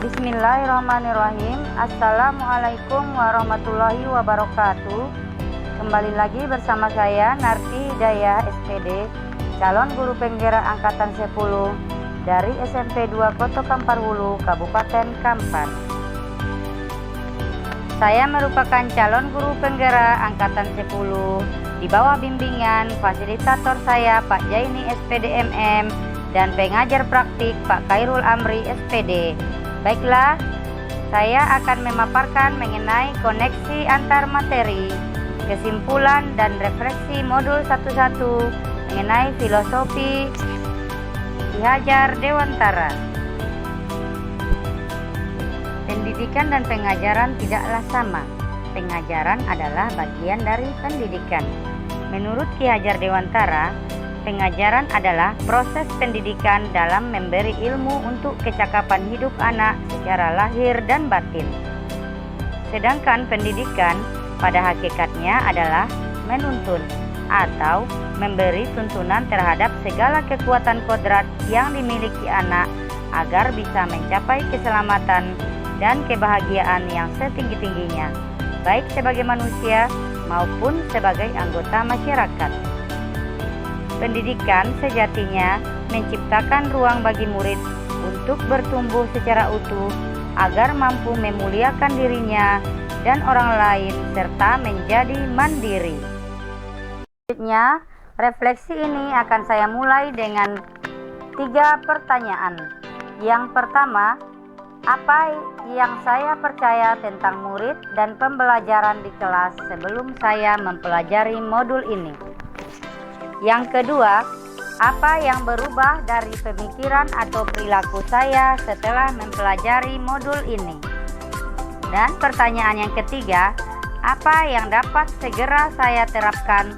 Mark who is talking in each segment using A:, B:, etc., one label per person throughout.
A: Bismillahirrahmanirrahim. Assalamualaikum warahmatullahi wabarakatuh. Kembali lagi bersama saya Narti Hidayah SPD, calon guru penggerak angkatan 10 dari SMP 2 Koto Kampar Hulu, Kabupaten Kampar. Saya merupakan calon guru penggerak angkatan 10 di bawah bimbingan fasilitator saya Pak Jaini SPD MM dan pengajar praktik Pak Khairul Amri SPD. Baiklah, saya akan memaparkan mengenai koneksi antar materi, kesimpulan dan refleksi modul 11 mengenai filosofi Ki Hajar Dewantara. Pendidikan dan pengajaran tidaklah sama. Pengajaran adalah bagian dari pendidikan. Menurut Ki Hajar Dewantara, pengajaran adalah proses pendidikan dalam memberi ilmu untuk kecakapan hidup anak secara lahir dan batin. Sedangkan pendidikan pada hakikatnya adalah menuntun atau memberi tuntunan terhadap segala kekuatan kodrat yang dimiliki anak agar bisa mencapai keselamatan dan kebahagiaan yang setinggi-tingginya, baik sebagai manusia maupun sebagai anggota masyarakat. Pendidikan sejatinya menciptakan ruang bagi murid untuk bertumbuh secara utuh agar mampu memuliakan dirinya dan orang lain serta menjadi mandiri. Selanjutnya, refleksi ini akan saya mulai dengan 3 pertanyaan. Yang pertama, apa yang saya percaya tentang murid dan pembelajaran di kelas sebelum saya mempelajari modul ini? Yang kedua, apa yang berubah dari pemikiran atau perilaku saya setelah mempelajari modul ini? Dan pertanyaan yang ketiga, apa yang dapat segera saya terapkan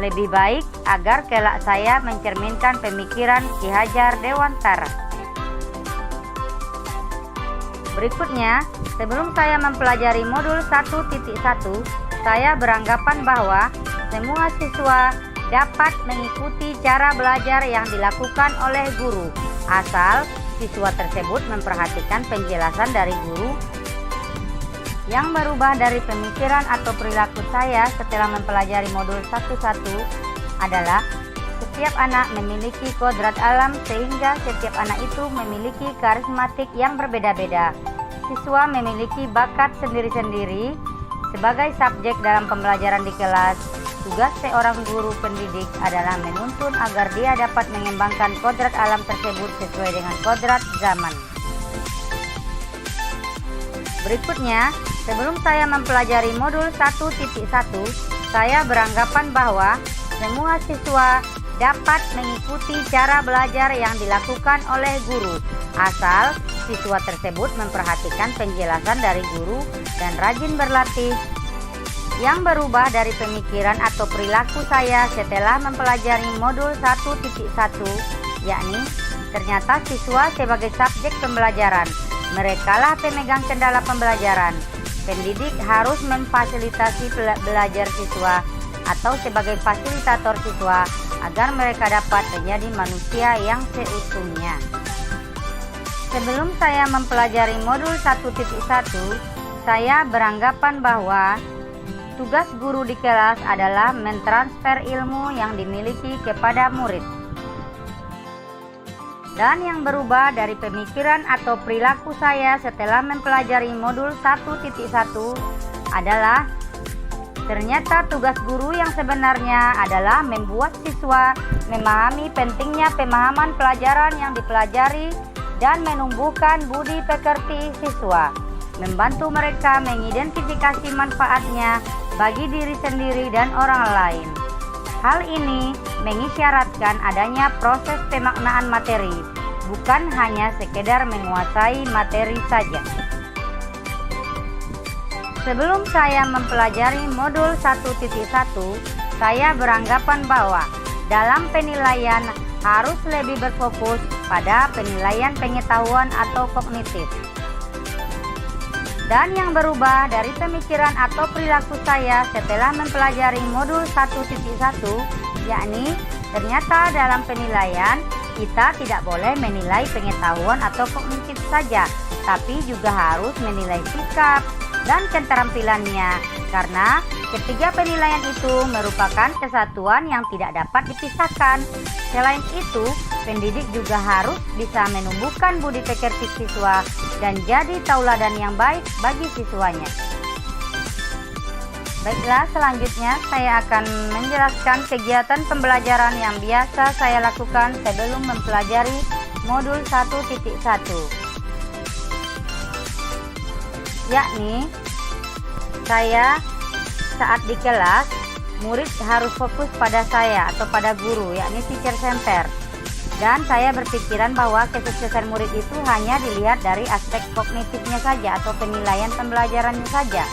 A: lebih baik agar kelak saya mencerminkan pemikiran Ki Hajar Dewantara? Berikutnya, sebelum saya mempelajari modul 1.1, saya beranggapan bahwa semua siswa dapat mengikuti cara belajar yang dilakukan oleh guru, asal siswa tersebut memperhatikan penjelasan dari guru. Yang berubah dari pemikiran atau perilaku saya setelah mempelajari modul 1.1 adalah setiap anak memiliki kodrat alam sehingga setiap anak itu memiliki karismatik yang berbeda-beda. Siswa memiliki bakat sendiri-sendiri. Sebagai subjek dalam pembelajaran di kelas, tugas seorang guru pendidik adalah menuntun agar dia dapat mengembangkan kodrat alam tersebut sesuai dengan kodrat zaman. Berikutnya, sebelum saya mempelajari modul 1.1, saya beranggapan bahwa semua siswa dapat mengikuti cara belajar yang dilakukan oleh guru, asal siswa tersebut memperhatikan penjelasan dari guru dan rajin berlatih. Yang berubah dari pemikiran atau perilaku saya setelah mempelajari modul 1.1, yakni ternyata siswa sebagai subjek pembelajaran, merekalah pemegang kendala pembelajaran. Pendidik harus memfasilitasi belajar siswa atau sebagai fasilitator siswa agar mereka dapat menjadi manusia yang seutuhnya. Sebelum saya mempelajari modul 1.1, saya beranggapan bahwa tugas guru di kelas adalah mentransfer ilmu yang dimiliki kepada murid. Dan yang berubah dari pemikiran atau perilaku saya setelah mempelajari modul 1.1 adalah ternyata tugas guru yang sebenarnya adalah membuat siswa memahami pentingnya pemahaman pelajaran yang dipelajari dan menumbuhkan budi pekerti siswa, membantu mereka mengidentifikasi manfaatnya bagi diri sendiri dan orang lain. Hal ini mengisyaratkan adanya proses pemaknaan materi, bukan hanya sekedar menguasai materi saja. Sebelum saya mempelajari modul 1.1, saya beranggapan bahwa dalam penilaian harus lebih berfokus pada penilaian pengetahuan atau kognitif. Dan yang berubah dari pemikiran atau perilaku saya setelah mempelajari modul 1.1, yakni ternyata dalam penilaian kita tidak boleh menilai pengetahuan atau kognitif saja, tapi juga harus menilai sikap dan keterampilannya, karena ketiga penilaian itu merupakan kesatuan yang tidak dapat dipisahkan. Selain itu, pendidik juga harus bisa menumbuhkan budi pekerti siswa dan jadi tauladan yang baik bagi siswanya. Baiklah, selanjutnya saya akan menjelaskan kegiatan pembelajaran yang biasa saya lakukan sebelum mempelajari modul 1.1, yakni saya saat di kelas, murid harus fokus pada saya atau pada guru, yakni teacher center. Dan saya berpikiran bahwa kesuksesan murid itu hanya dilihat dari aspek kognitifnya saja atau penilaian pembelajarannya saja.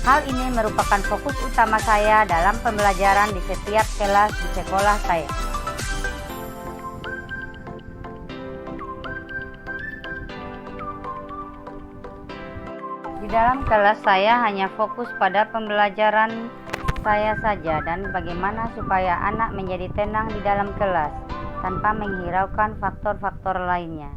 A: Hal ini merupakan fokus utama saya dalam pembelajaran di setiap kelas di sekolah saya. Di dalam kelas saya hanya fokus pada pembelajaran saya saja dan bagaimana supaya anak menjadi tenang di dalam kelas tanpa menghiraukan faktor-faktor lainnya.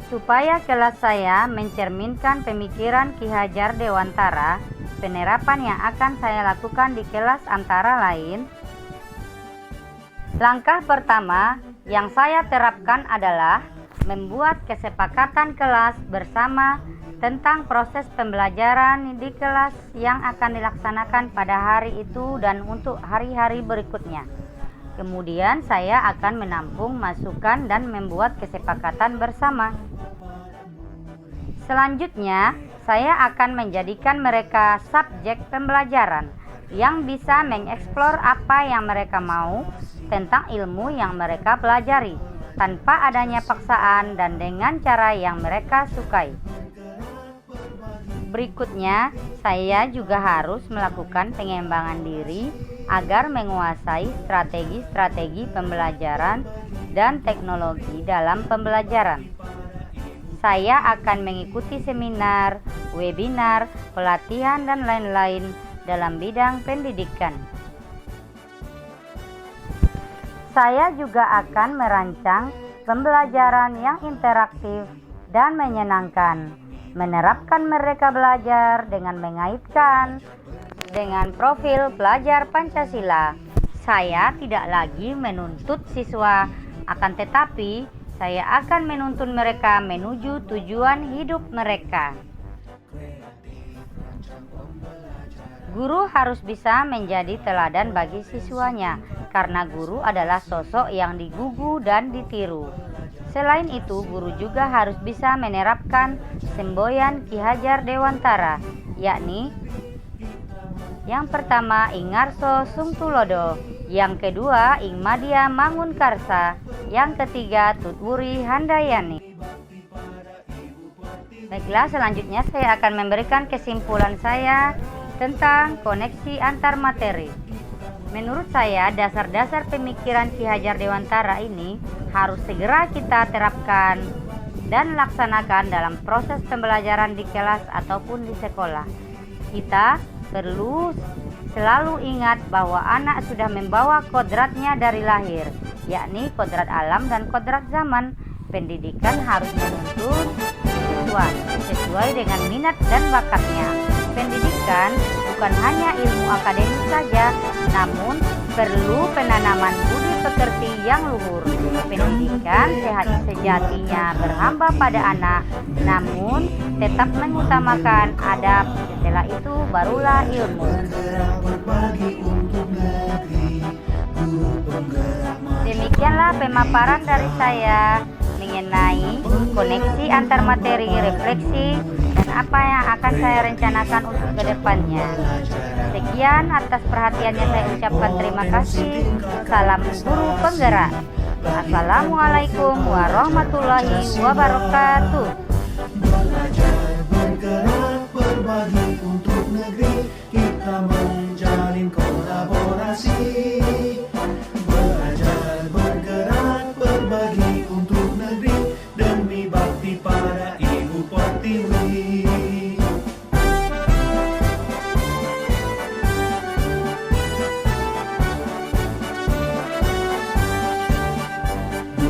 A: Supaya kelas saya mencerminkan pemikiran Ki Hajar Dewantara, penerapan yang akan saya lakukan di kelas antara lain, langkah pertama yang saya terapkan adalah membuat kesepakatan kelas bersama tentang proses pembelajaran di kelas yang akan dilaksanakan pada hari itu dan untuk hari-hari berikutnya. Kemudian saya akan menampung masukan dan membuat kesepakatan bersama. Selanjutnya, saya akan menjadikan mereka subjek pembelajaran yang bisa mengeksplor apa yang mereka mau tentang ilmu yang mereka pelajari, tanpa adanya paksaan dan dengan cara yang mereka sukai. Berikutnya, saya juga harus melakukan pengembangan diri agar menguasai strategi-strategi pembelajaran dan teknologi dalam pembelajaran. Saya akan mengikuti seminar, webinar, pelatihan, dan lain-lain dalam bidang pendidikan. Saya juga akan merancang pembelajaran yang interaktif dan menyenangkan, menerapkan mereka belajar dengan mengaitkan dengan profil pelajar Pancasila. Saya tidak lagi menuntut siswa, akan tetapi saya akan menuntun mereka menuju tujuan hidup mereka. Guru harus bisa menjadi teladan bagi siswanya, karena guru adalah sosok yang digugu dan ditiru. Selain itu, guru juga harus bisa menerapkan semboyan Ki Hajar Dewantara, yakni yang pertama Ingarso Sungtulodo, yang kedua Ing Madya Mangunkarsa, yang ketiga Tutwuri Handayani. Baiklah, selanjutnya saya akan memberikan kesimpulan saya tentang koneksi antar materi. Menurut saya, dasar-dasar pemikiran Ki Hajar Dewantara ini harus segera kita terapkan dan laksanakan dalam proses pembelajaran di kelas ataupun di sekolah. Kita perlu selalu ingat bahwa anak sudah membawa kodratnya dari lahir, yakni kodrat alam dan kodrat zaman. Pendidikan harus menuntun siswa sesuai dengan minat dan bakatnya. Pendidikan bukan hanya ilmu akademik saja, namun perlu penanaman budi pekerti yang luhur. Pendidikan sehat sejatinya berhamba pada anak, namun tetap mengutamakan adab. Setelah itu barulah ilmu. Demikianlah pemaparan dari saya mengenai koneksi antar materi, refleksi, dan apa yang akan saya rencanakan untuk kedepannya. Sekian, atas perhatiannya saya ucapkan terima kasih. Salam guru penggerak. Assalamualaikum warahmatullahi wabarakatuh.
B: Belajar bergerak berbagi untuk negeri, kita menjalin kolaborasi. Belajar bergerak berbagi untuk negeri, demi bakti pada Ibu Pertiwi.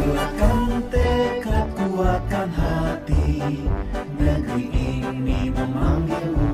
B: Kuatkan tekad, kuatkan hati, negeri ini memanggilmu.